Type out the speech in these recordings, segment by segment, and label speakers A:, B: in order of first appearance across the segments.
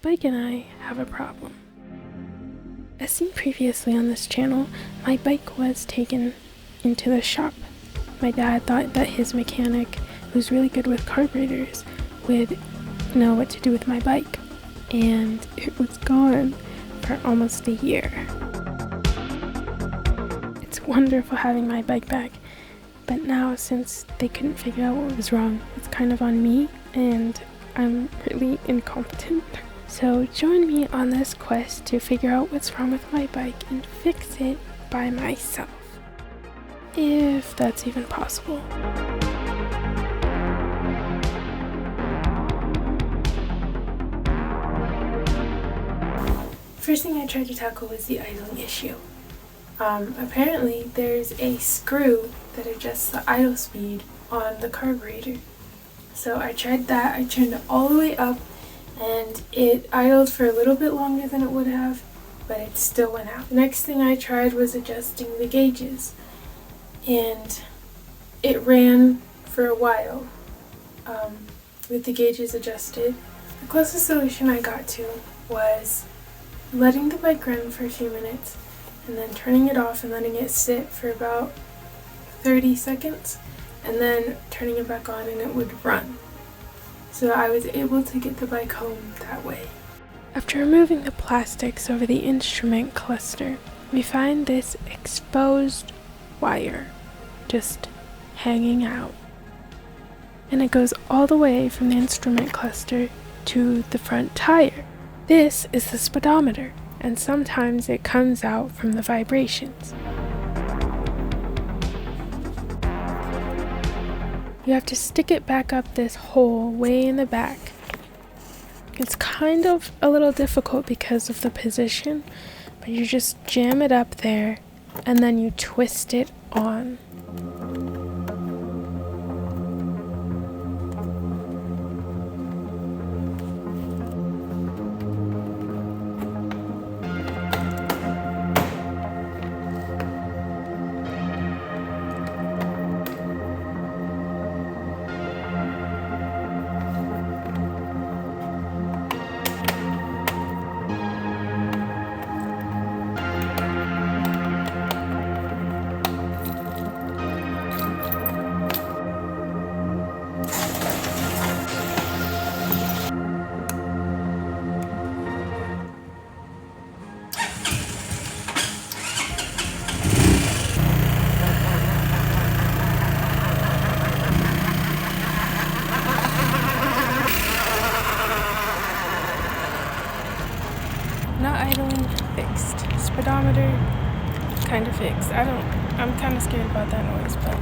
A: bike and I have a problem. As seen previously on this channel, my bike was taken into the shop. My dad thought that his mechanic, who's really good with carburetors, would know what to do with my bike, and it was gone for almost a year. It's wonderful having my bike back, but now since they couldn't figure out what was wrong, it's kind of on me, and I'm really incompetent. So join me on this quest to figure out what's wrong with my bike and fix it by myself, if that's even possible. First thing I tried to tackle was the idling issue. Apparently there's a screw that adjusts the idle speed on the carburetor. So I tried that. I turned it all the way up and it idled for a little bit longer than it would have, but it still went out. The next thing I tried was adjusting the gauges, and it ran for a while with the gauges adjusted. The closest solution I got to was letting the bike run for a few minutes and then turning it off and letting it sit for about 30 seconds and then turning it back on and it would run. So I was able to get the bike home that way. After removing the plastics over the instrument cluster, we find this exposed wire just hanging out. And it goes all the way from the instrument cluster to the front tire. This is the speedometer, and sometimes it comes out from the vibrations. You have to stick it back up this hole way in the back. It's kind of a little difficult because of the position, but you just jam it up there and then you twist it on. Not idling, fixed. Speedometer, kind of fixed. I'm kind of scared about that noise, but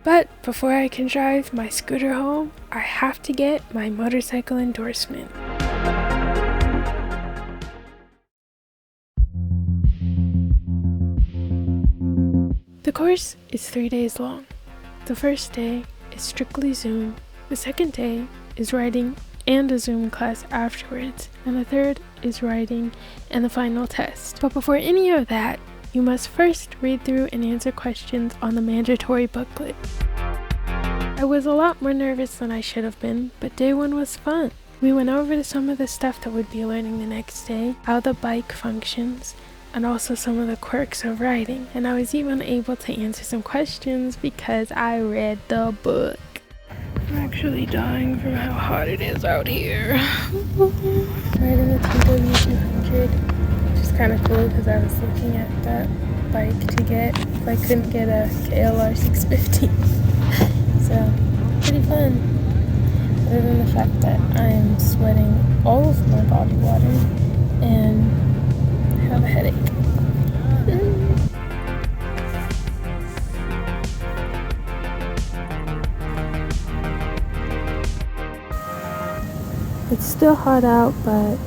A: But before I can drive my scooter home, I have to get my motorcycle endorsement. The course is 3 days long. The first day is strictly Zoom. The second day is riding and a Zoom class afterwards, and the third is writing and the final test. But before any of that, you must first read through and answer questions on the mandatory booklet. I was a lot more nervous than I should have been, but day one was fun. We went over some of the stuff that we'd be learning the next day, how the bike functions, and also some of the quirks of riding. And I was even able to answer some questions because I read the book. I'm actually dying from how hot it is out here. Riding a TW200, which is kind of cool because I was looking at that bike to get if I couldn't get a KLR 650. So, pretty fun. Other than the fact that I'm sweating all of my body water and have a headache. It's still hot out, but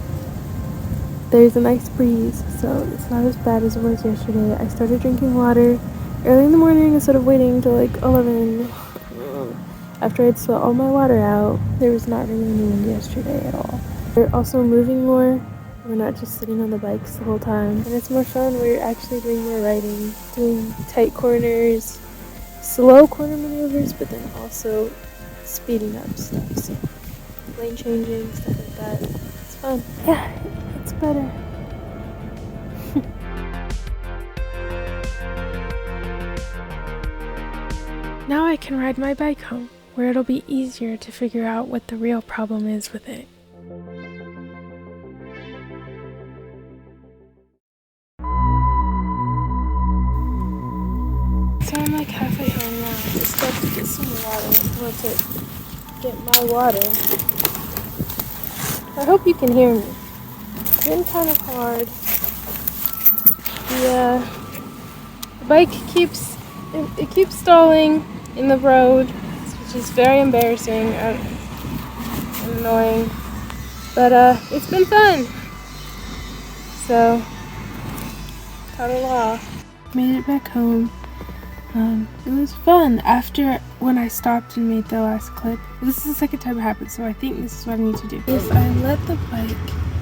A: there's a nice breeze, so it's not as bad as it was yesterday. I started drinking water early in the morning instead of waiting till like 11. After I'd sweat all my water out, there was not really any wind yesterday at all. We're also moving more. We're not just sitting on the bikes the whole time. And it's more fun. We're actually doing more riding, doing tight corners, slow corner maneuvers, but then also speeding up stuff. So lane changing, stuff like that. It's fun. fun. Yeah, it's better. Now I can ride my bike home, where it'll be easier to figure out what the real problem is with it. So I'm like halfway home now. I just got to get some water. Well, to get my water. I hope you can hear me. It's been kind of hard. The bike keeps stalling in the road, which is very embarrassing and annoying. But it's been fun. So, ta-da. Made it back home. It was fun after when I stopped and made the last clip. This is the second time it happened, so I think this is what I need to do. If I let the bike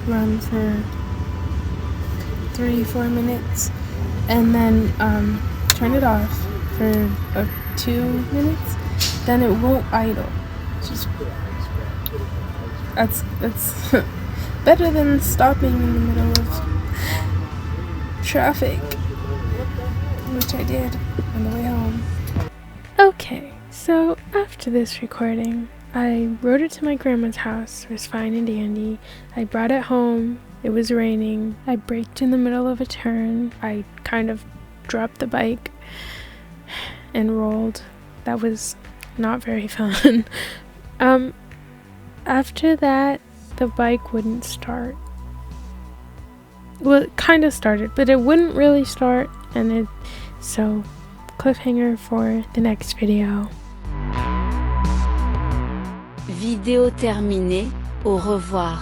A: run for 3-4 minutes and then turn it off for 2 minutes, then it won't idle. That's better than stopping in the middle of traffic, which I did on the way home. Okay, so after this recording, I rode it to my grandma's house. It was fine and dandy. I brought it home. It was raining. I braked in the middle of a turn. I kind of dropped the bike and rolled. That was not very fun. After that, the bike wouldn't start. Well, it kind of started, but it wouldn't really start, and so cliffhanger for the next video.
B: Vidéo terminée, au revoir.